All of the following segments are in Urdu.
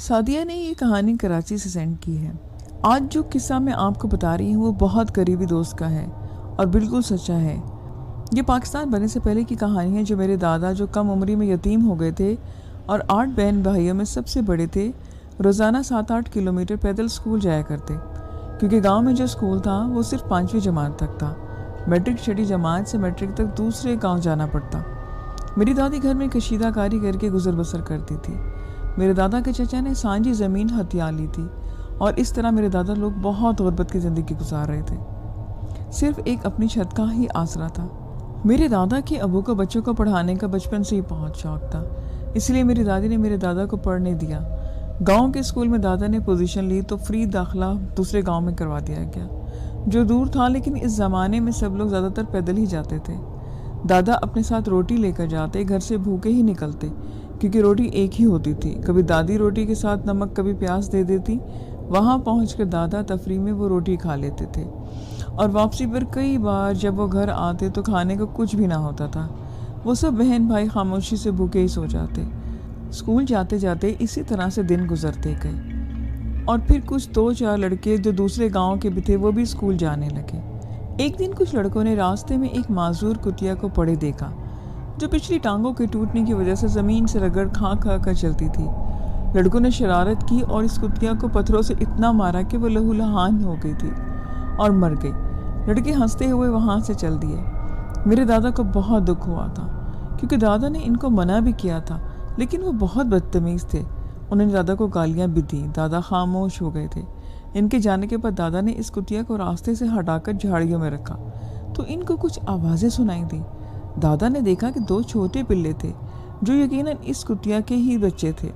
سعدیہ نے یہ کہانی کراچی سے سینڈ کی ہے۔ آج جو قصہ میں آپ کو بتا رہی ہوں وہ بہت قریبی دوست کا ہے اور بالکل سچا ہے۔ یہ پاکستان بننے سے پہلے کی کہانی ہے، جو میرے دادا جو کم عمری میں یتیم ہو گئے تھے اور 8 بہن بھائیوں میں سب سے بڑے تھے، روزانہ 7-8 کلومیٹر پیدل اسکول جایا کرتے، کیونکہ گاؤں میں جو اسکول تھا وہ صرف 5ویں جماعت تک تھا۔ میٹرک چھٹی جماعت سے میٹرک تک دوسرے گاؤں جانا پڑتا۔ میری دادی گھر میں کشیدہ کاری کر کے گزر بسر کرتی تھی۔ میرے دادا کے چچا نے سانجی زمین ہتھیا لی تھی اور اس طرح میرے دادا لوگ بہت غربت کی زندگی گزار رہے تھے۔ صرف ایک اپنی چھت کا ہی آسرا تھا۔ میرے دادا کے ابو کو بچوں کو پڑھانے کا بچپن سے ہی بہت شوق تھا، اس لیے میری دادی نے میرے دادا کو پڑھنے دیا۔ گاؤں کے اسکول میں دادا نے پوزیشن لی تو فری داخلہ دوسرے گاؤں میں کروا دیا گیا، جو دور تھا، لیکن اس زمانے میں سب لوگ زیادہ تر پیدل ہی جاتے تھے۔ دادا اپنے ساتھ روٹی لے کر جاتے، گھر سے بھوکے ہی نکلتے، کیونکہ روٹی ایک ہی ہوتی تھی۔ کبھی دادی روٹی کے ساتھ نمک کبھی پیاز دے دیتی۔ وہاں پہنچ کر دادا تفریح میں وہ روٹی کھا لیتے تھے، اور واپسی پر کئی بار جب وہ گھر آتے تو کھانے کو کچھ بھی نہ ہوتا تھا۔ وہ سب بہن بھائی خاموشی سے بھوکے ہی سو جاتے۔ اسکول جاتے جاتے اسی طرح سے دن گزرتے گئے، اور پھر کچھ 2-4 لڑکے جو دوسرے گاؤں کے بھی تھے وہ بھی اسکول جانے لگے۔ ایک دن کچھ لڑکوں نے راستے میں ایک معذور کتیا کو پڑے دیکھا، جو پچھلی ٹانگوں کے ٹوٹنے کی وجہ سے زمین سے رگڑ کھا کھا کر چلتی تھی۔ لڑکوں نے شرارت کی اور اس کتیا کو پتھروں سے اتنا مارا کہ وہ لہو لہان ہو گئی تھی اور مر گئی۔ لڑکے ہنستے ہوئے وہاں سے چل دیے۔ میرے دادا کو بہت دکھ ہوا تھا، کیونکہ دادا نے ان کو منع بھی کیا تھا، لیکن وہ بہت بدتمیز تھے۔ انہوں نے دادا کو گالیاں بھی دیں۔ دادا خاموش ہو گئے تھے۔ ان کے جانے کے بعد دادا نے اس کتیا کو راستے سے ہٹا کر جھاڑیوں میں رکھا تو ان کو کچھ آوازیں سنائی دیں۔ دادا نے دیکھا کہ 2 چھوٹے پلے تھے، جو یقیناً اس کتیا کے ہی بچے تھے۔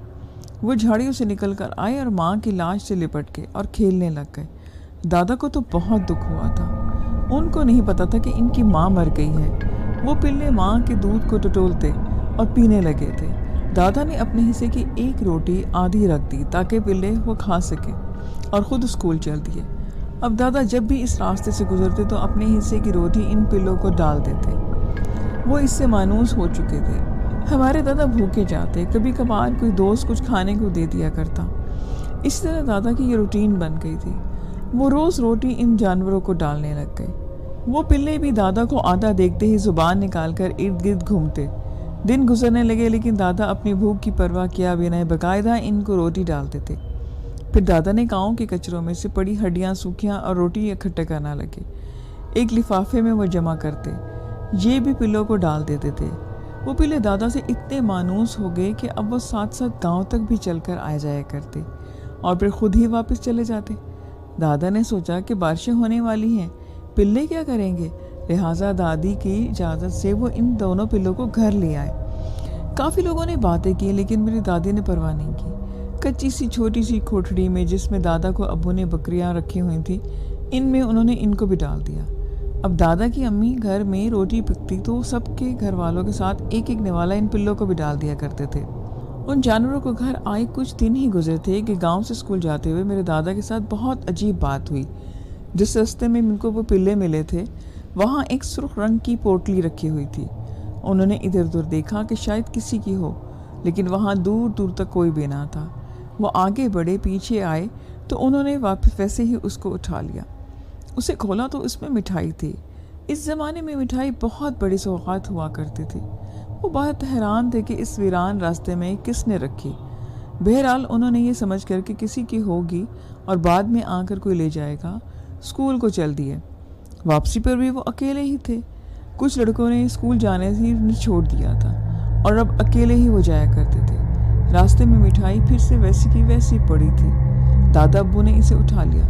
وہ جھاڑیوں سے نکل کر آئے اور ماں کی لاش سے لپٹ کے اور کھیلنے لگ گئے۔ دادا کو تو بہت دکھ ہوا تھا۔ ان کو نہیں پتا تھا کہ ان کی ماں مر گئی ہے۔ وہ پلے ماں کے دودھ کو ٹٹولتے اور پینے لگے تھے۔ دادا نے اپنے حصے کی ایک روٹی آدھی رکھ دی تاکہ پلے وہ کھا سکے، اور خود اسکول چل دیے۔ اب دادا جب بھی اس راستے سے گزرتے تو اپنے حصے کی روٹی ان پلوں کو ڈال دیتے۔ وہ اس سے مانوس ہو چکے تھے۔ ہمارے دادا بھوکے جاتے، کبھی کبھار کوئی دوست کچھ کھانے کو دے دیا کرتا۔ اس طرح دادا کی یہ روٹین بن گئی تھی۔ وہ روز روٹی ان جانوروں کو ڈالنے لگ گئے۔ وہ پلے بھی دادا کو آدھا دیکھتے ہی زبان نکال کر ارد گرد گھومتے۔ دن گزرنے لگے، لیکن دادا اپنی بھوک کی پرواہ کیا بنا باقاعدہ ان کو روٹی ڈالتے تھے۔ پھر دادا نے گاؤں کے کچروں میں سے پڑی ہڈیاں، سوکھیاں اور روٹی اکٹھے کرنا لگے۔ ایک لفافے میں وہ جمع کرتے، یہ بھی پلوں کو ڈال دیتے تھے۔ وہ پلے دادا سے اتنے مانوس ہو گئے کہ اب وہ 7 گاؤں تک بھی چل کر آ جایا کرتے اور پھر خود ہی واپس چلے جاتے۔ دادا نے سوچا کہ بارشیں ہونے والی ہیں، پلے کیا کریں گے، لہٰذا دادی کی اجازت سے وہ ان دونوں پلوں کو گھر لے آئے۔ کافی لوگوں نے باتیں کی، لیکن میری دادی نے پرواہ نہیں کی۔ کچی سی چھوٹی سی کھوٹڑی میں، جس میں دادا کو ابو نے بکریاں رکھی ہوئی تھیں، ان میں انہوں نے ان کو بھی ڈال دیا۔ اب دادا کی امی گھر میں روٹی پکتی تو سب کے گھر والوں کے ساتھ ایک ایک نوالا ان پلوں کو بھی ڈال دیا کرتے تھے۔ ان جانوروں کو گھر آئے کچھ دن ہی گزرے تھے کہ گاؤں سے اسکول جاتے ہوئے میرے دادا کے ساتھ بہت عجیب بات ہوئی۔ جس راستے میں ان کو وہ پلے ملے تھے، وہاں ایک سرخ رنگ کی پوٹلی رکھی ہوئی تھی۔ انہوں نے ادھر ادھر دیکھا کہ شاید کسی کی ہو، لیکن وہاں دور دور تک کوئی بھی نہ تھا۔ وہ آگے بڑھے، پیچھے آئے تو انہوں نے واپس ویسے ہی اس کو اٹھا لیا۔ اسے کھولا تو اس میں مٹھائی تھی۔ اس زمانے میں مٹھائی بہت بڑی سوغات ہوا کرتی تھی۔ وہ بہت حیران تھے کہ اس ویران راستے میں کس نے رکھی۔ بہرحال انہوں نے یہ سمجھ کر کہ کسی کی ہوگی اور بعد میں آ کر کوئی لے جائے گا، اسکول کو چل دیے۔ واپسی پر بھی وہ اکیلے ہی تھے۔ کچھ لڑکوں نے اسکول جانے سے ہی چھوڑ دیا تھا اور اب اکیلے ہی وہ جایا کرتے تھے۔ راستے میں مٹھائی پھر سے ویسی کی ویسی پڑی تھی۔ دادا ابو نے اسے اٹھا لیا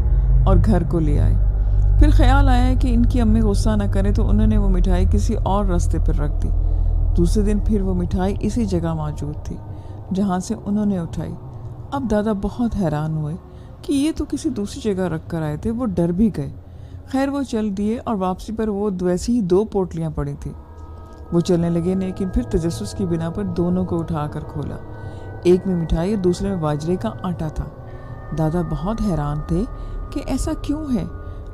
اور گھر کو لے آئے۔ پھر خیال آیا کہ ان کی امی غصہ نہ کرے تو انہوں نے وہ مٹھائی کسی اور راستے پر رکھ دی۔ دوسرے دن پھر وہ مٹھائی اسی جگہ موجود تھی جہاں سے انہوں نے اٹھائی۔ اب دادا بہت حیران ہوئے کہ یہ تو کسی دوسری جگہ رکھ کر آئے تھے۔ وہ ڈر بھی گئے۔ خیر وہ چل دیے اور واپسی پر وہ ویسی ہی 2 پوٹلیاں پڑی تھیں۔ وہ چلنے لگے، لیکن پھر تجسس کی بنا پر دونوں کو اٹھا کر کھولا۔ ایک میں مٹھائی اور دوسرے میں باجرے کا آٹا تھا۔ دادا بہت حیران تھے کہ ایسا کیوں ہے۔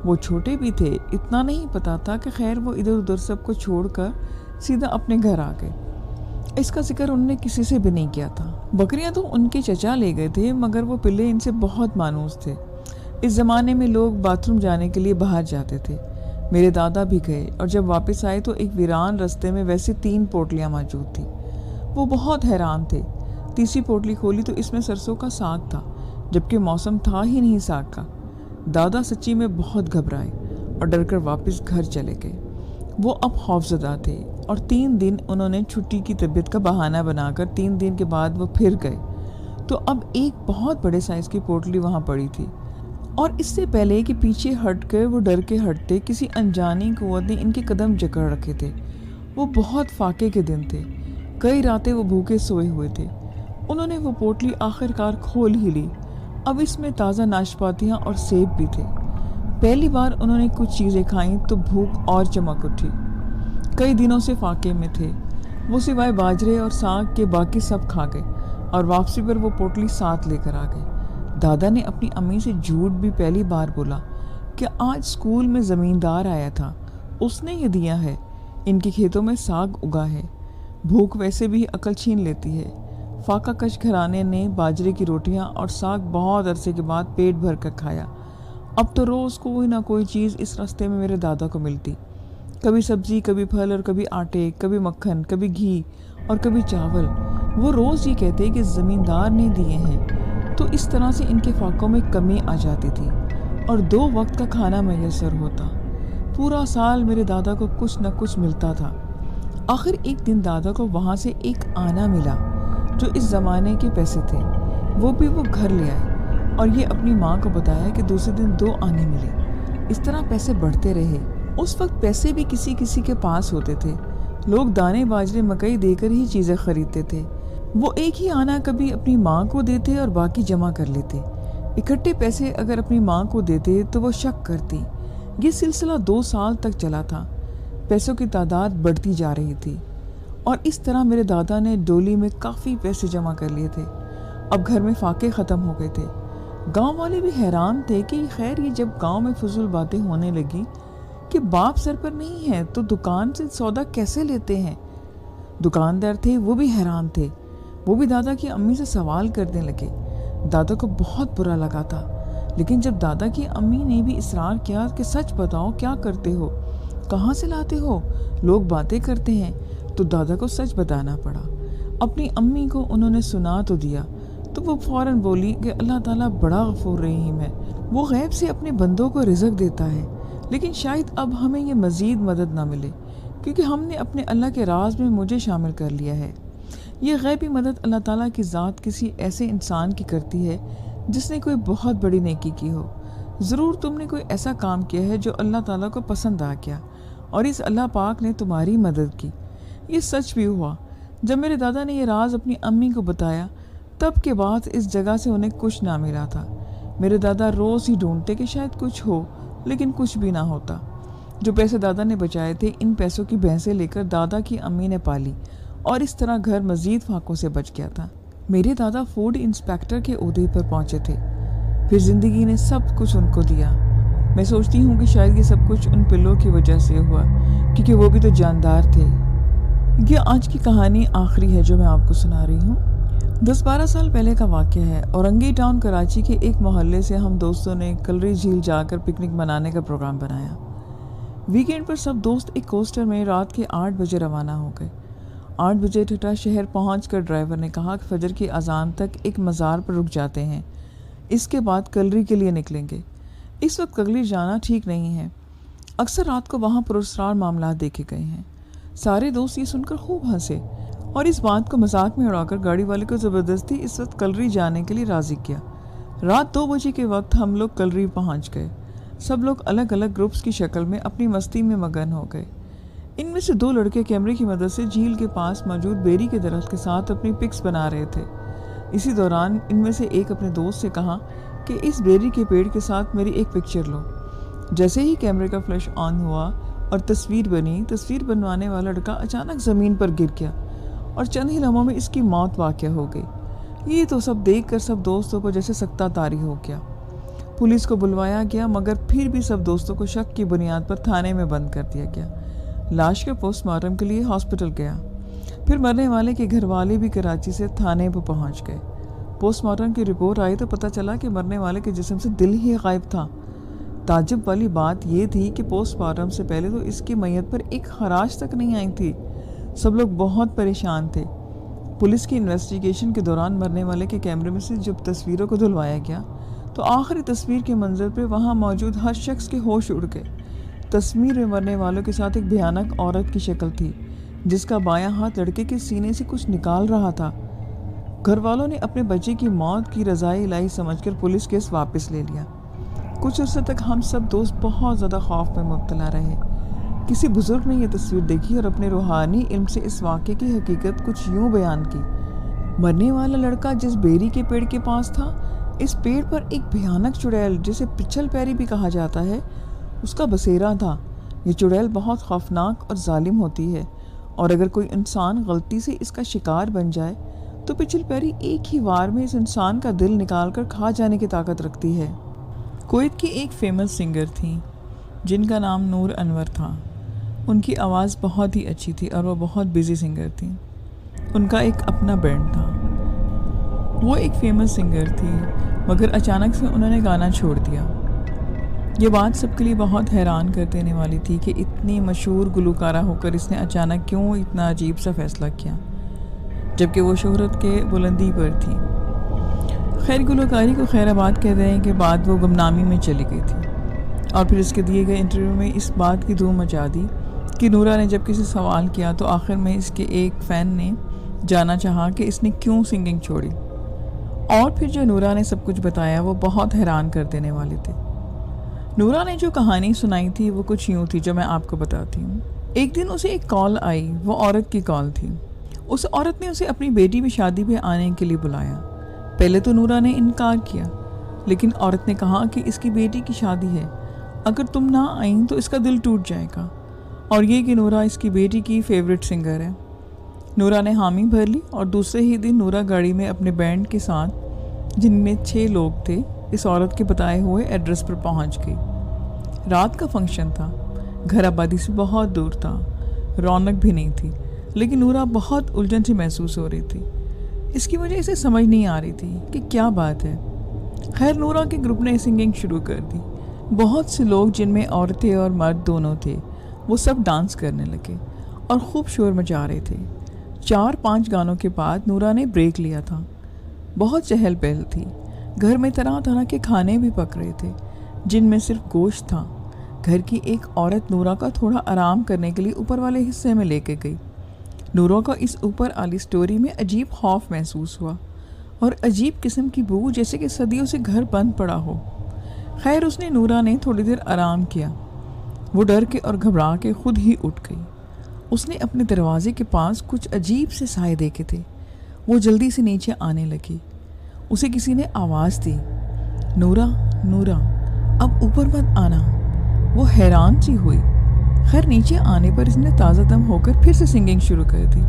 وہ چھوٹے بھی تھے، اتنا نہیں پتا تھا کہ خیر وہ ادھر ادھر سب کو چھوڑ کر سیدھا اپنے گھر آ گئے۔ اس کا ذکر انہوں نے کسی سے بھی نہیں کیا تھا۔ بکریاں تو ان کے چچا لے گئے تھے، مگر وہ پلے ان سے بہت مانوس تھے۔ اس زمانے میں لوگ باتھ روم جانے کے لیے باہر جاتے تھے۔ میرے دادا بھی گئے اور جب واپس آئے تو ایک ویران رستے میں ویسے 3 پوٹلیاں موجود تھیں۔ وہ بہت حیران تھے۔ تیسری پوٹلی کھولی تو اس میں سرسوں کا ساگ تھا، جبکہ موسم تھا ہی نہیں ساگ کا۔ دادا سچی میں بہت گھبرائے اور ڈر کر واپس گھر چلے گئے۔ وہ اب خوفزدہ تھے اور 3 دن انہوں نے چھٹی کی طبیعت کا بہانہ بنا کر 3 دن کے بعد وہ پھر گئے تو اب ایک بہت بڑے سائز کی پوٹلی وہاں پڑی تھی، اور اس سے پہلے کہ پیچھے ہٹ کر وہ ڈر کے ہٹتے، کسی انجانی قوت نے ان کے قدم جکڑ رکھے تھے۔ وہ بہت فاقے کے دن تھے، کئی راتیں وہ بھوکے سوئے ہوئے تھے۔ انہوں نے وہ پوٹلی آخر کار کھول ہی لی۔ اب اس میں تازہ ناشپاتیاں اور سیب بھی تھے۔ پہلی بار انہوں نے کچھ چیزیں کھائیں تو بھوک اور چمک اٹھی۔ کئی دنوں سے فاقے میں تھے وہ، سوائے باجرے اور ساگ کے باقی سب کھا گئے، اور واپسی پر وہ پوٹلی ساتھ لے کر آ گئے۔ دادا نے اپنی امی سے جھوٹ بھی پہلی بار بولا کہ آج اسکول میں زمیندار آیا تھا، اس نے یہ دیا ہے، ان کے کھیتوں میں ساگ اگا ہے۔ بھوک ویسے بھی عقل چھین لیتی ہے۔ فاقہ کش گھرانے نے باجرے کی روٹیاں اور ساگ بہت عرصے کے بعد پیٹ بھر کر کھایا۔ اب تو روز کوئی نہ کوئی چیز اس راستے میں میرے دادا کو ملتی، کبھی سبزی، کبھی پھل اور کبھی آٹے، کبھی مکھن، کبھی گھی اور کبھی چاول۔ وہ روز یہ کہتے کہ زمیندار نے دیے ہیں، تو اس طرح سے ان کے فاقوں میں کمی آ جاتی تھی اور 2 وقت کا کھانا میسر ہوتا۔ پورا سال میرے دادا کو کچھ نہ کچھ ملتا تھا۔ آخر ایک دن دادا کو وہاں سے ایک آنا ملا جو اس زمانے کے پیسے تھے، وہ بھی وہ گھر لے آئے اور یہ اپنی ماں کو بتایا کہ دوسرے دن 2 آنے ملے۔ اس طرح پیسے بڑھتے رہے۔ اس وقت پیسے بھی کسی کسی کے پاس ہوتے تھے، لوگ دانے باجرے مکئی دے کر ہی چیزیں خریدتے تھے۔ وہ ایک ہی آنا کبھی اپنی ماں کو دیتے اور باقی جمع کر لیتے۔ اکٹھے پیسے اگر اپنی ماں کو دیتے تو وہ شک کرتی۔ یہ سلسلہ 2 سال تک چلا تھا۔ پیسوں کی تعداد بڑھتی جا رہی تھی اور اس طرح میرے دادا نے ڈولی میں کافی پیسے جمع کر لیے تھے۔ اب گھر میں فاقے ختم ہو گئے تھے۔ گاؤں والے بھی حیران تھے کہ خیر یہ جب گاؤں میں فضول باتیں ہونے لگی کہ باپ سر پر نہیں ہے تو دکان سے سودا کیسے لیتے ہیں۔ دکاندار تھے وہ بھی حیران تھے، وہ بھی دادا کی امی سے سوال کرنے لگے۔ دادا کو بہت برا لگا تھا، لیکن جب دادا کی امی نے بھی اصرار کیا کہ سچ بتاؤ کیا کرتے ہو، کہاں سے لاتے ہو، لوگ باتیں کرتے ہیں، تو دادا کو سچ بتانا پڑا۔ اپنی امی کو انہوں نے سنا تو دیا تو وہ فوراً بولی کہ اللہ تعالیٰ بڑا غفور رحیم ہے، وہ غیب سے اپنے بندوں کو رزق دیتا ہے، لیکن شاید اب ہمیں یہ مزید مدد نہ ملے کیونکہ ہم نے اپنے اللہ کے راز میں مجھے شامل کر لیا ہے۔ یہ غیبی مدد اللہ تعالیٰ کی ذات کسی ایسے انسان کی کرتی ہے جس نے کوئی بہت بڑی نیکی کی ہو۔ ضرور تم نے کوئی ایسا کام کیا ہے جو اللہ تعالیٰ کو پسند آ گیا اور اس اللہ پاک نے تمہاری مدد کی۔ یہ سچ بھی ہوا۔ جب میرے دادا نے یہ راز اپنی امی کو بتایا تب کے بعد اس جگہ سے انہیں کچھ نہ ملا تھا۔ میرے دادا روز ہی ڈھونڈتے کہ شاید کچھ ہو، لیکن کچھ بھی نہ ہوتا۔ جو پیسے دادا نے بچائے تھے ان پیسوں کی بھینسیں لے کر دادا کی امی نے پالی اور اس طرح گھر مزید فاقوں سے بچ گیا تھا۔ میرے دادا فوڈ انسپیکٹر کے عہدے پر پہنچے تھے، پھر زندگی نے سب کچھ ان کو دیا۔ میں سوچتی ہوں کہ شاید یہ سب کچھ ان پلوں کی وجہ سے ہوا، کیونکہ وہ بھی تو جاندار تھے۔ یہ آج کی کہانی آخری ہے جو میں آپ کو سنا رہی ہوں۔ 10-12 سال پہلے کا واقعہ ہے۔ اورنگی ٹاؤن کراچی کے ایک محلے سے ہم دوستوں نے کلری جھیل جا کر پکنک منانے کا پروگرام بنایا۔ ویکینڈ پر سب دوست ایک کوسٹر میں رات کے 8 بجے روانہ ہو گئے۔ 8 بجے ٹھٹا شہر پہنچ کر ڈرائیور نے کہا کہ فجر کی اذان تک ایک مزار پر رک جاتے ہیں، اس کے بعد کلری کے لیے نکلیں گے۔ اس وقت کلری جانا ٹھیک نہیں ہے، اکثر رات کو وہاں پراسرار معاملات دیکھے گئے ہیں۔ سارے دوست یہ سن کر خوب ہنسے اور اس بات کو مذاق میں اڑا کر گاڑی والے کو زبردستی اس وقت کلری جانے کے لیے راضی کیا۔ رات 2 بجے کے وقت ہم لوگ کلری پہنچ گئے۔ سب لوگ الگ الگ گروپس کی شکل میں اپنی مستی میں مگن ہو گئے۔ ان میں سے 2 لڑکے کیمرے کی مدد سے جھیل کے پاس موجود بیری کے درخت کے ساتھ اپنی پکس بنا رہے تھے۔ اسی دوران ان میں سے ایک اپنے دوست سے کہا کہ اس بیری کے پیڑ کے ساتھ میری ایک پکچر لو۔ جیسے ہی کیمرے کا فلیش آن ہوا اور تصویر بنی، تصویر بنوانے والا لڑکا اچانک زمین پر گر گیا اور چند ہی لمحوں میں اس کی موت واقع ہو گئی۔ یہ تو سب دیکھ کر سب دوستوں کو جیسے سکتہ طاری ہو گیا۔ پولیس کو بلوایا گیا مگر پھر بھی سب دوستوں کو شک کی بنیاد پر تھانے میں بند کر دیا گیا۔ لاش کا پوسٹ مارٹم کے لیے ہاسپٹل گیا۔ پھر مرنے والے کے گھر والے بھی کراچی سے تھانے پر پہنچ گئے۔ پوسٹ مارٹم کی رپورٹ آئی تو پتہ چلا کہ مرنے والے کے جسم سے دل ہی غائب تھا۔ تعجب والی بات یہ تھی کہ پوسٹ مارٹم سے پہلے تو اس کی میت پر ایک خراش تک نہیں آئی تھی۔ سب لوگ بہت پریشان تھے۔ پولیس کی انویسٹیگیشن کے دوران مرنے والے کے کیمرے میں سے جب تصویروں کو دھلوایا گیا تو آخری تصویر کے منظر پہ وہاں موجود ہر شخص کے ہوش اڑ گئے۔ تصویر میں مرنے والوں کے ساتھ ایک بھیانک عورت کی شکل تھی جس کا بایاں ہاتھ لڑکے کے سینے سے کچھ نکال رہا تھا۔ گھر والوں نے اپنے بچے کی موت کی رضائے الہی سمجھ کر پولیس کیس واپس لے لیا۔ کچھ عرصے تک ہم سب دوست بہت زیادہ خوف میں مبتلا رہے۔ کسی بزرگ نے یہ تصویر دیکھی اور اپنے روحانی علم سے اس واقعے کی حقیقت کچھ یوں بیان کی۔ مرنے والا لڑکا جس بیری کے پیڑ کے پاس تھا، اس پیڑ پر ایک بھیانک چڑیل جسے پچھل پیری بھی کہا جاتا ہے، اس کا بسیرا تھا۔ یہ چڑیل بہت خوفناک اور ظالم ہوتی ہے اور اگر کوئی انسان غلطی سے اس کا شکار بن جائے تو پچھل پیری ایک ہی وار میں اس انسان کا دل نکال کر کھا جانے کی طاقت رکھتی ہے۔ کویت کی ایک فیمس سنگر تھی جن کا نام نور انور تھا۔ ان کی آواز بہت ہی اچھی تھی اور وہ بہت بزی سنگر تھی۔ ان کا ایک اپنا بینڈ تھا۔ وہ ایک فیمس سنگر تھی مگر اچانک سے انہوں نے گانا چھوڑ دیا۔ یہ بات سب کے لیے بہت حیران کر دینے والی تھی کہ اتنی مشہور گلوکارہ ہو کر اس نے اچانک کیوں اتنا عجیب سا فیصلہ کیا جبکہ وہ شہرت کے بلندی پر تھی۔ خیر، گلوکاری کو خیر آباد کہہ رہے ہیں کہ بعد وہ گمنامی میں چلی گئی تھی اور پھر اس کے دیے گئے انٹرویو میں اس بات کی دھوم مچا دی کہ نورا نے جب کسی سوال کیا تو آخر میں اس کے ایک فین نے جانا چاہا کہ اس نے کیوں سنگنگ چھوڑی، اور پھر جو نورا نے سب کچھ بتایا وہ بہت حیران کر دینے والے تھے۔ نورا نے جو کہانی سنائی تھی وہ کچھ یوں تھی جو میں آپ کو بتاتی ہوں۔ ایک دن اسے ایک کال آئی، وہ عورت کی کال تھی۔ اس عورت نے اسے اپنی بیٹی کی شادی پہ آنے کے لیے بلایا۔ پہلے تو نورا نے انکار کیا لیکن عورت نے کہا کہ اس کی بیٹی کی شادی ہے، اگر تم نہ آئیں تو اس کا دل ٹوٹ جائے گا، اور یہ کہ نورا اس کی بیٹی کی فیوریٹ سنگر ہے۔ نورا نے حامی بھر لی اور دوسرے ہی دن نورا گاڑی میں اپنے بینڈ کے ساتھ جن میں 6 لوگ تھے اس عورت کے بتائے ہوئے ایڈریس پر پہنچ گئی۔ رات کا فنکشن تھا، گھر آبادی سے بہت دور تھا، رونق بھی نہیں تھی، لیکن نورا بہت الجھن سی محسوس ہو رہی تھی۔ اس کی وجہ اسے سمجھ نہیں آ رہی تھی کہ کیا بات ہے۔ خیر، نورا کے گروپ نے سنگنگ شروع کر دی۔ بہت سے لوگ جن میں عورتیں اور مرد دونوں تھے وہ سب ڈانس کرنے لگے اور خوب شور مچا رہے تھے۔ 4-5 گانوں کے بعد نورا نے بریک لیا تھا۔ بہت چہل پہل تھی، گھر میں طرح طرح کے کھانے بھی پک رہے تھے جن میں صرف گوشت تھا۔ گھر کی ایک عورت نورا کا تھوڑا آرام کرنے کے لیے اوپر والے حصے میں لے کے گئی۔ نورا کو اس اوپر والی سٹوری میں عجیب خوف محسوس ہوا اور عجیب قسم کی بو جیسے کہ صدیوں سے گھر بند پڑا ہو۔ خیر، نورا نے تھوڑی دیر آرام کیا۔ وہ ڈر کے اور گھبرا کے خود ہی اٹھ گئی۔ اس نے اپنے دروازے کے پاس کچھ عجیب سے سائے دیکھے تھے۔ وہ جلدی سے نیچے آنے لگی۔ اسے کسی نے آواز دی، نورا نورا اب اوپر مت آنا۔ وہ حیران سی ہوئی۔ خیر، نیچے آنے پر اس نے تازہ دم ہو کر پھر سے سنگنگ شروع کر دی۔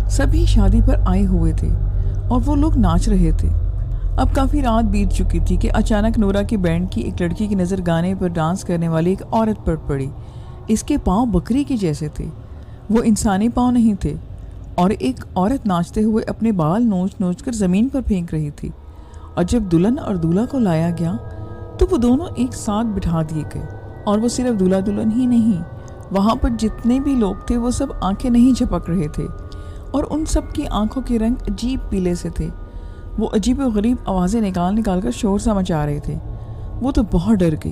سبھی شادی پر آئے ہوئے تھے اور وہ لوگ ناچ رہے تھے۔ اب کافی رات بیت چکی تھی کہ اچانک نورا کی بینڈ کی ایک لڑکی کی نظر گانے پر ڈانس کرنے والی ایک عورت پر پڑی۔ اس کے پاؤں بکری کے جیسے تھے، وہ انسانی پاؤں نہیں تھے، اور ایک عورت ناچتے ہوئے اپنے بال نوچ نوچ کر زمین پر پھینک رہی تھی۔ اور جب دلہن اور دولہا کو لایا گیا تو وہ دونوں ایک ساتھ بٹھا دیے گئے، اور وہ صرف دولہا دلہن ہی نہیں، وہاں پر جتنے بھی لوگ تھے وہ سب آنکھیں نہیں جھپک رہے تھے، اور ان سب کی آنکھوں کے رنگ عجیب پیلے سے تھے۔ وہ عجیب و غریب آوازیں نکال کر شور سا مچا رہے تھے۔ وہ تو بہت ڈر گئی۔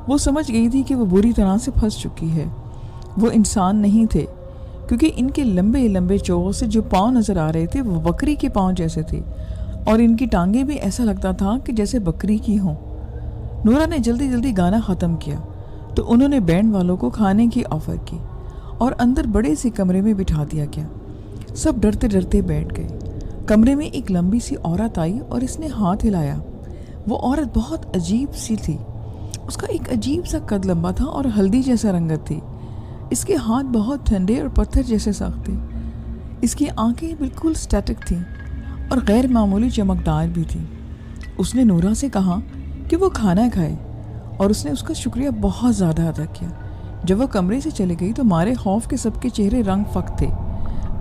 وہ سمجھ گئی تھی کہ وہ بری طرح سے پھنس چکی ہے۔ وہ انسان نہیں تھے کیونکہ ان کے لمبے لمبے چوغوں سے جو پاؤں نظر آ رہے تھے وہ بکری کے پاؤں جیسے تھے، اور ان کی ٹانگیں بھی ایسا لگتا تھا کہ جیسے بکری کی ہوں۔ نورا نے جلدی جلدی گانا ختم کیا تو انہوں نے بینڈ والوں کو کھانے کی آفر کی اور اندر بڑے سے کمرے میں بٹھا دیا گیا۔ سب ڈرتے ڈرتے بیٹھ گئے۔ کمرے میں ایک لمبی سی عورت آئی اور اس نے ہاتھ ہلایا۔ وہ عورت بہت عجیب سی تھی۔ اس کا ایک عجیب سا قد لمبا تھا اور ہلدی جیسا رنگت تھی۔ اس کے ہاتھ بہت ٹھنڈے اور پتھر جیسے سخت تھے۔ اس کی آنکھیں بالکل سٹیٹک تھیں اور غیر معمولی چمکدار بھی تھیں۔ اس نے نورا سے کہا کہ وہ کھانا کھائے اور اس نے اس کا شکریہ بہت زیادہ ادا کیا۔ جب وہ کمرے سے چلے گئی تو مارے خوف کے سب کے چہرے رنگ فک تھے۔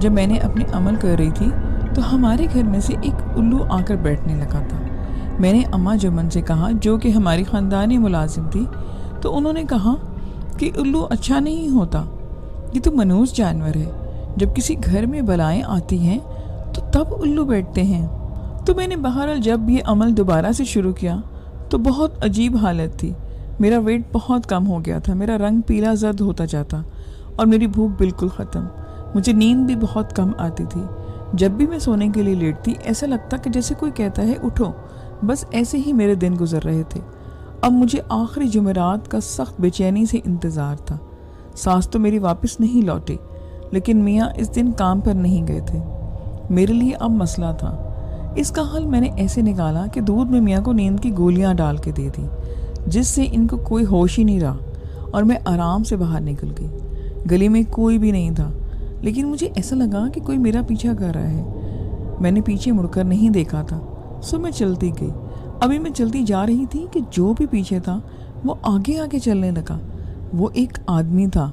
جب میں نے اپنے عمل کر رہی تھی تو ہمارے گھر میں سے ایک الو آ کر بیٹھنے لگا تھا۔ میں نے اماں جمن سے کہا، جو کہ ہماری خاندانی ملازم تھی، تو انہوں نے کہا کہ الو اچھا نہیں ہوتا، یہ تو منحوس جانور ہے، جب کسی گھر میں بلائیں آتی ہیں تو تب الو بیٹھتے ہیں۔ تو میں نے بہرحال جب یہ عمل دوبارہ سے شروع کیا تو بہت عجیب حالت تھی۔ میرا ویٹ بہت کم ہو گیا تھا، میرا رنگ پیلا زرد ہوتا جاتا اور میری بھوک بالکل ختم۔ مجھے نیند بھی بہت کم آتی تھی۔ جب بھی میں سونے کے لیے لیٹتی ایسا لگتا کہ جیسے کوئی کہتا ہے اٹھو۔ بس ایسے ہی میرے دن گزر رہے تھے۔ اب مجھے آخری جمعرات کا سخت بے چینی سے انتظار تھا۔ ساس تو میری واپس نہیں لوٹی، لیکن میاں اس دن کام پر نہیں گئے تھے۔ میرے لیے اب مسئلہ تھا۔ اس کا حل میں نے ایسے نکالا کہ دودھ میں میاں کو نیند کی گولیاں ڈال کے دے دی، جس سے ان کو کوئی ہوش ہی نہیں رہا، اور میں آرام سے باہر نکل گئی۔ گلی میں کوئی بھی نہیں تھا، لیکن مجھے ایسا لگا کہ کوئی میرا پیچھا کر رہا ہے۔ میں نے پیچھے مڑ کر نہیں دیکھا تھا، سو میں چلتی گئی۔ ابھی میں چلتی جا رہی تھی کہ جو بھی پیچھے تھا وہ آگے آگے چلنے لگا۔ وہ ایک آدمی تھا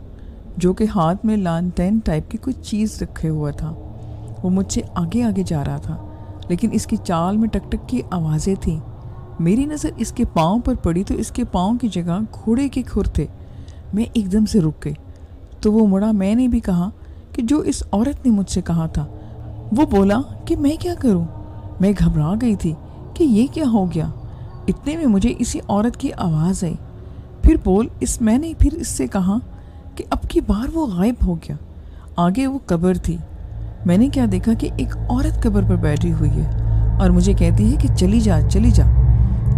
جو کہ ہاتھ میں لانٹین ٹائپ کی کوئی چیز رکھے ہوا تھا۔ وہ مجھ سے آگے آگے جا رہا تھا، لیکن اس کی چال میں ٹک ٹک کی آوازیں تھیں۔ میری نظر اس کے پاؤں پر پڑی تو اس کے پاؤں کی جگہ گھوڑے کے کھر تھے۔ میں ایک دم سے رک گئی تو وہ مڑا۔ میں نے بھی کہا کہ جو اس عورت نے مجھ سے کہا تھا۔ وہ بولا کہ میں کیا کروں؟ میں گھبرا گئی تھی کہ یہ کیا ہو گیا۔ اتنے میں مجھے اسی عورت کی آواز آئی، پھر بول۔ میں نے پھر اس سے کہا کہ اب کی بار وہ غائب ہو گیا۔ آگے وہ قبر تھی۔ میں نے کیا دیکھا کہ ایک عورت قبر پر بیٹھی ہوئی ہے اور مجھے کہتی ہے کہ چلی جا چلی جا۔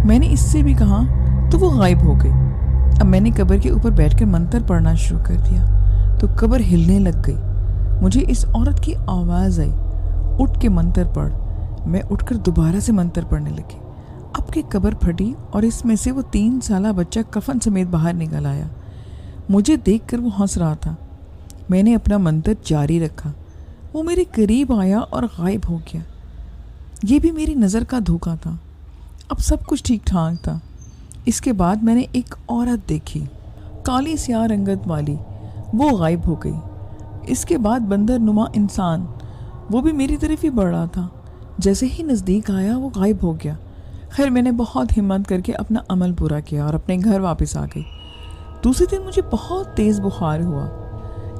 میں نے اس سے بھی کہا تو وہ غائب ہو گئی۔ اب میں نے قبر کے اوپر بیٹھ کر منتر پڑھنا شروع کر دیا تو قبر ہلنے لگ گئی۔ مجھے اس عورت کی آواز آئی، اٹھ کے منتر پڑھ۔ میں اٹھ کر دوبارہ سے منتر پڑھنے لگی۔ اب کی قبر پھٹی اور اس میں سے وہ 3 سالہ بچہ کفن سمیت باہر نکل آیا۔ مجھے دیکھ کر وہ ہنس رہا تھا۔ میں نے اپنا منتر جاری رکھا۔ وہ میرے قریب آیا اور غائب ہو گیا۔ یہ بھی میری نظر کا دھوکہ تھا۔ اب سب کچھ ٹھیک ٹھاک تھا۔ اس کے بعد میں نے ایک عورت دیکھی، کالی سیاہ رنگت والی، وہ غائب ہو گئی۔ اس کے بعد بندر نما انسان، وہ بھی میری طرف ہی بڑھ رہا تھا۔ جیسے ہی نزدیک آیا وہ غائب ہو گیا۔ خیر میں نے بہت ہمت کر کے اپنا عمل پورا کیا اور اپنے گھر واپس آ گئی۔ دوسرے دن مجھے بہت تیز بخار ہوا۔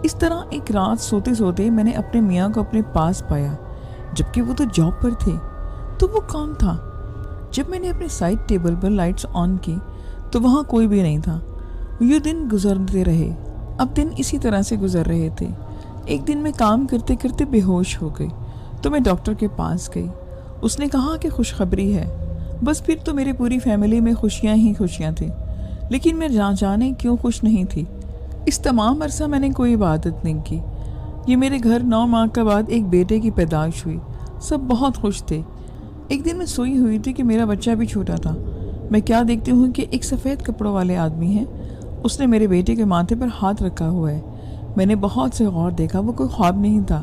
اس طرح ایک رات سوتے سوتے میں نے اپنے میاں کو اپنے پاس پایا، جبکہ وہ تو جاب پر تھے۔ تو وہ کون تھا؟ جب میں نے اپنے side table per lights on کی تو وہاں کوئی بھی نہیں تھا۔ یہ دن گزرتے رہے۔ اب دن اسی طرح سے گزر رہے تھے۔ ایک دن میں کام کرتے کرتے بے ہوش ہو گئی تو میں ڈاکٹر کے پاس گئی۔ اس نے کہا کہ خوشخبری ہے۔ بس پھر تو میری پوری فیملی میں خوشیاں ہی خوشیاں تھیں، لیکن میں جانے کیوں خوش نہیں تھی۔ اس تمام عرصہ میں نے کوئی عبادت نہیں کی۔ یہ میرے گھر 9 ماہ کے بعد ایک بیٹے کی پیدائش ہوئی۔ سب بہت خوش تھے۔ ایک دن میں سوئی ہوئی تھی کہ میرا بچہ بھی چھوٹا تھا۔ میں کیا دیکھتی ہوں کہ ایک سفید کپڑوں والے آدمی ہیں، اس نے میرے بیٹے کے ماتھے پر ہاتھ رکھا ہوا ہے۔ میں نے بہت سے غور دیکھا، وہ کوئی خواب نہیں تھا،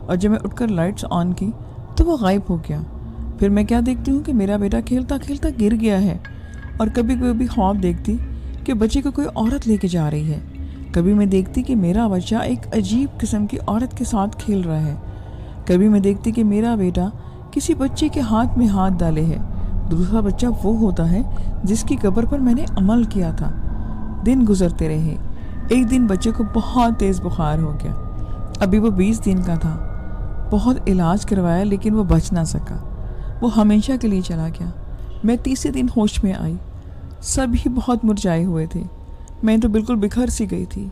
اور جب میں اٹھ کر لائٹس آن کی تو وہ غائب ہو گیا۔ پھر میں کیا دیکھتی ہوں کہ میرا بیٹا کھیلتا کھیلتا گر گیا ہے، اور کبھی کبھی خواب دیکھتی کہ بچے کو کوئی عورت لے کے جا رہی ہے۔ کبھی میں دیکھتی کہ میرا بچہ ایک عجیب قسم کی عورت کے ساتھ کھیل رہا ہے۔ کبھی میں دیکھتی کہ میرا بیٹا کسی بچے کے ہاتھ میں ہاتھ ڈالے ہے۔ دوسرا بچہ وہ ہوتا ہے جس کی قبر پر میں نے عمل کیا تھا۔ دن گزرتے رہے۔ ایک دن بچے کو بہت تیز بخار ہو گیا۔ ابھی وہ 20 دن کا تھا۔ بہت علاج کروایا لیکن وہ بچ نہ سکا۔ وہ ہمیشہ کے لیے چلا گیا۔ میں تیسرے دن ہوش میں آئی۔ سب ہی بہت مرجھائے ہوئے تھے۔ میں تو بالکل بکھر سی گئی تھی،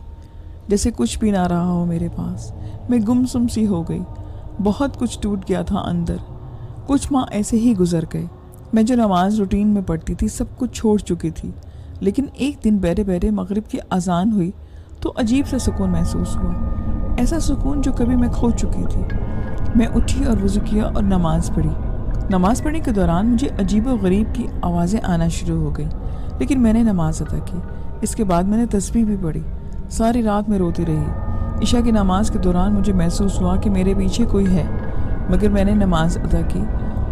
جیسے کچھ بھی نہ رہا ہو میرے پاس۔ میں گمسم سی ہو گئی۔ بہت کچھ ٹوٹ گیا تھا اندر۔ کچھ ماہ ایسے ہی گزر گئے۔ میں جو نماز روٹین میں پڑھتی تھی سب کچھ چھوڑ چکی تھی، لیکن ایک دن بیٹھے بیٹھے مغرب کی اذان ہوئی تو عجیب سا سکون محسوس ہوا، ایسا سکون جو کبھی میں کھو چکی تھی۔ میں اٹھی اور وضو کیا اور نماز پڑھی۔ نماز پڑھنے کے دوران مجھے عجیب و غریب کی آوازیں آنا شروع ہو گئی، لیکن میں نے نماز ادا کی۔ اس کے بعد میں نے تسبیح بھی پڑھی۔ ساری رات میں روتی رہی۔ عشاء کی نماز کے دوران مجھے محسوس ہوا کہ میرے پیچھے کوئی ہے، مگر میں نے نماز ادا کی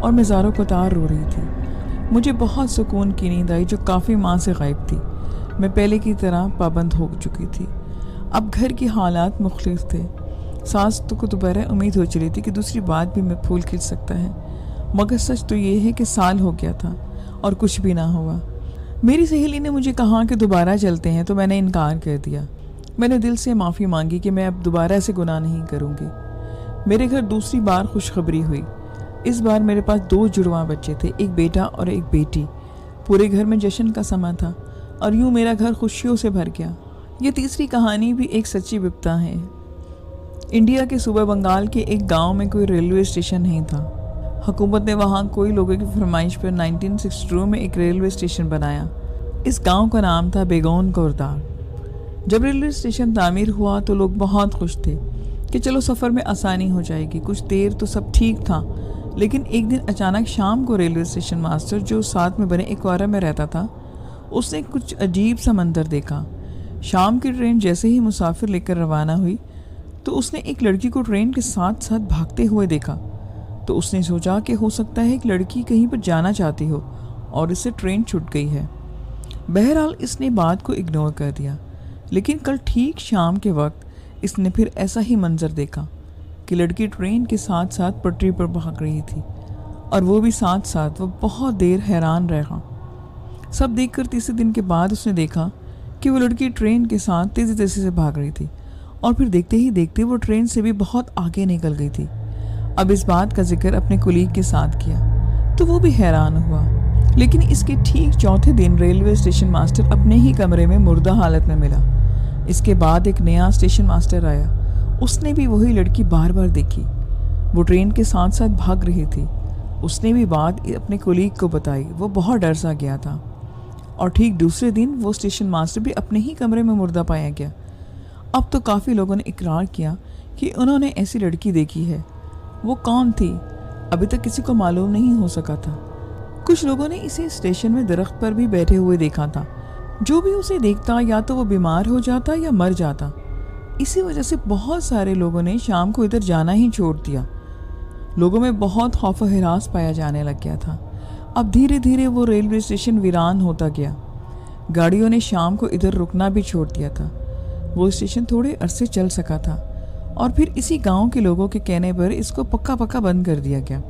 اور میں زاروں قطار رو رہی تھی۔ مجھے بہت سکون کی نیند آئی جو کافی ماہ سے غائب تھی۔ میں پہلے کی طرح پابند ہو چکی تھی۔ اب گھر کی حالات مختلف تھے۔ ساس کو دوبارہ امید ہو چلی تھی کہ دوسری بار بھی میں پھول کھل سکتا ہے، مگر سچ تو یہ ہے کہ سال ہو گیا تھا اور کچھ بھی نہ ہوا۔ میری سہیلی نے مجھے کہا کہ دوبارہ چلتے ہیں تو میں نے انکار کر دیا۔ میں نے دل سے معافی مانگی کہ میں اب دوبارہ ایسے گناہ نہیں کروں گی۔ میرے گھر دوسری بار خوشخبری ہوئی۔ اس بار میرے پاس 2 جڑواں بچے تھے، ایک بیٹا اور ایک بیٹی۔ پورے گھر میں جشن کا سما تھا اور یوں میرا گھر خوشیوں سے بھر گیا۔ یہ تیسری کہانی بھی ایک سچی بپتا ہے۔ انڈیا کے صوبہ بنگال کے ایک گاؤں میں کوئی ریلوے اسٹیشن نہیں تھا۔ حکومت نے وہاں کوئی لوگوں کی فرمائش پر 1962 میں ایک ریلوے اسٹیشن بنایا۔ اس گاؤں کا نام تھا بیگون کوردار۔ جب ریلوے اسٹیشن تعمیر ہوا تو لوگ بہت خوش تھے کہ چلو سفر میں آسانی ہو جائے گی۔ کچھ دیر تو سب ٹھیک تھا، لیکن ایک دن اچانک شام کو ریلوے اسٹیشن ماسٹر جو ساتھ میں بنے ایکوارا میں رہتا تھا، اس نے کچھ عجیب سا منظر دیکھا۔ شام کی ٹرین جیسے ہی مسافر لے کر روانہ ہوئی تو اس نے ایک لڑکی کو ٹرین کے ساتھ ساتھ بھاگتے ہوئے دیکھا۔ تو اس نے سوچا کہ ہو سکتا ہے ایک لڑکی کہیں پر جانا چاہتی ہو اور اس سے ٹرین چھوٹ گئی ہے۔ بہرحال اس نے بات کو اگنور کر دیا، لیکن کل ٹھیک شام کے وقت اس نے پھر ایسا ہی منظر دیکھا کہ لڑکی ٹرین کے ساتھ ساتھ پٹری پر بھاگ رہی تھی، اور وہ بھی ساتھ ساتھ۔ وہ بہت دیر حیران رہا۔ سب دیکھ کر تیسرے دن کے بعد اس نے دیکھا کہ وہ لڑکی ٹرین کے ساتھ تیزی تیزی سے بھاگ رہی تھی، اور پھر دیکھتے ہی دیکھتے وہ ٹرین سے بھی بہت آگے نکل گئی تھی۔ اب اس بات کا ذکر اپنے کولیگ کے ساتھ کیا تو وہ بھی حیران ہوا۔ لیکن اس کے ٹھیک چوتھے دن ریلوے اسٹیشن ماسٹر اپنے ہی کمرے میں مردہ حالت میں ملا۔ اس کے بعد ایک نیا اسٹیشن ماسٹر آیا۔ اس نے بھی وہی لڑکی بار بار دیکھی، وہ ٹرین کے ساتھ ساتھ بھاگ رہی تھی۔ اس نے بھی بات اپنے کولیگ کو بتائی۔ وہ بہت ڈر سا گیا تھا، اور ٹھیک دوسرے دن وہ اسٹیشن ماسٹر بھی اپنے ہی کمرے میں مردہ پایا گیا۔ اب تو کافی لوگوں نے اقرار کیا کہ انہوں نے ایسی لڑکی دیکھی ہے۔ وہ کون تھی ابھی تک کسی کو معلوم نہیں ہو سکا تھا۔ کچھ لوگوں نے اسے اسٹیشن میں درخت پر بھی بیٹھے ہوئے دیکھا تھا۔ جو بھی اسے دیکھتا یا تو وہ بیمار ہو جاتا یا مر جاتا۔ اسی وجہ سے بہت سارے لوگوں نے شام کو ادھر جانا ہی چھوڑ دیا۔ لوگوں میں بہت خوف و ہراس پایا جانے لگ گیا تھا۔ اب دھیرے دھیرے وہ ریلوے اسٹیشن ویران ہوتا گیا۔ گاڑیوں نے شام کو ادھر رکنا بھی چھوڑ دیا تھا۔ وہ اسٹیشن تھوڑے عرصے چل سکا تھا، اور پھر اسی گاؤں کے لوگوں کے کہنے پر اس کو پکا بند کر دیا گیا۔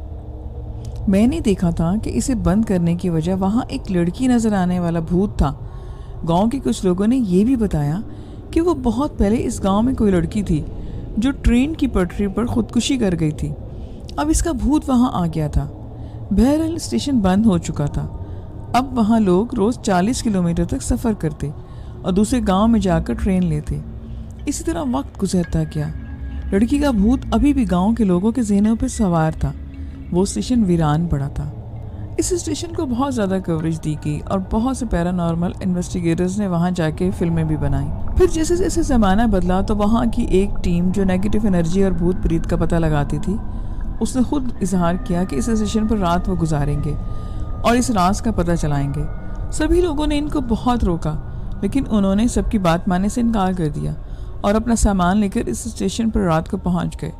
میں نے دیکھا تھا کہ اسے بند کرنے کی وجہ وہاں ایک لڑکی نظر آنے والا بھوت تھا۔ گاؤں کے کچھ لوگوں نے یہ بھی بتایا کہ وہ بہت پہلے اس گاؤں میں کوئی لڑکی تھی جو ٹرین کی پٹری پر خودکشی کر گئی تھی۔ اب اس کا بھوت وہاں آ گیا تھا۔ بہرحال اسٹیشن بند ہو چکا تھا۔ اب وہاں لوگ روز 40 کلومیٹر تک سفر کرتے اور دوسرے گاؤں میں جا کر ٹرین لیتے۔ اسی طرح وقت گزرتا گیا۔ لڑکی کا بھوت ابھی بھی گاؤں کے لوگوں کے ذہنوں پر سوار تھا۔ وہ اسٹیشن ویران پڑا تھا۔ اس اسٹیشن کو بہت زیادہ کوریج دی گئی اور بہت سے پیرانارمل انویسٹیگیٹرز نے وہاں جا کے فلمیں بھی بنائیں۔ پھر جیسے جیسے زمانہ بدلا تو وہاں کی ایک ٹیم جو نیگیٹو انرجی اور بھوت پریت کا پتہ لگاتی تھی، اس نے خود اظہار کیا کہ اس اسٹیشن پر رات وہ گزاریں گے اور اس راز کا پتہ چلائیں گے۔ سبھی لوگوں نے ان کو بہت روکا، لیکن انہوں نے سب کی بات ماننے سے انکار کر دیا اور اپنا سامان لے کر اس اسٹیشن پر رات کو پہنچ گئے۔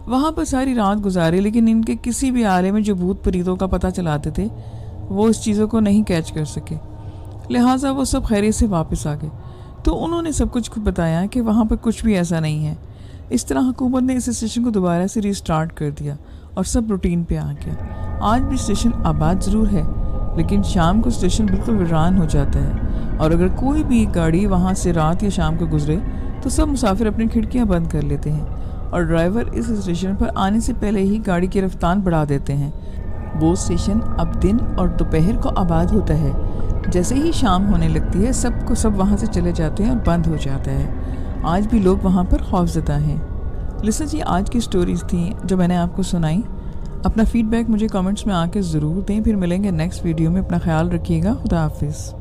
وہاں پر ساری رات گزاری، لیکن ان کے کسی بھی آلے میں جو بھوت پریتوں کا پتہ چلاتے تھے وہ اس چیزوں کو نہیں کیچ کر سکے، لہٰذا وہ سب خیریت سے واپس آ گئے۔ تو انہوں نے سب کچھ بتایا کہ وہاں پر کچھ بھی ایسا نہیں ہے۔ اس طرح حکومت نے اس اسٹیشن کو دوبارہ سے ریسٹارٹ کر دیا اور سب روٹین پہ آ گیا۔ آج بھی اسٹیشن آباد ضرور ہے، لیکن شام کو اسٹیشن بالکل ویران ہو جاتا ہے، اور اگر کوئی بھی گاڑی وہاں سے رات یا شام کو گزرے تو سب مسافر اپنی کھڑکیاں بند کر لیتے ہیں اور ڈرائیور اس اسٹیشن پر آنے سے پہلے ہی گاڑی کی رفتار بڑھا دیتے ہیں۔ وہ اسٹیشن اب دن اور دوپہر کو آباد ہوتا ہے۔ جیسے ہی شام ہونے لگتی ہے سب وہاں سے چلے جاتے ہیں اور بند ہو جاتا ہے۔ آج بھی لوگ وہاں پر خوفزدہ ہیں۔ لسن جی، آج کی سٹوریز تھیں جو میں نے آپ کو سنائی۔ اپنا فیڈ بیک مجھے کمنٹس میں آ کے ضرور دیں۔ پھر ملیں گے نیکسٹ ویڈیو میں۔ اپنا خیال رکھیے گا۔ خدا حافظ۔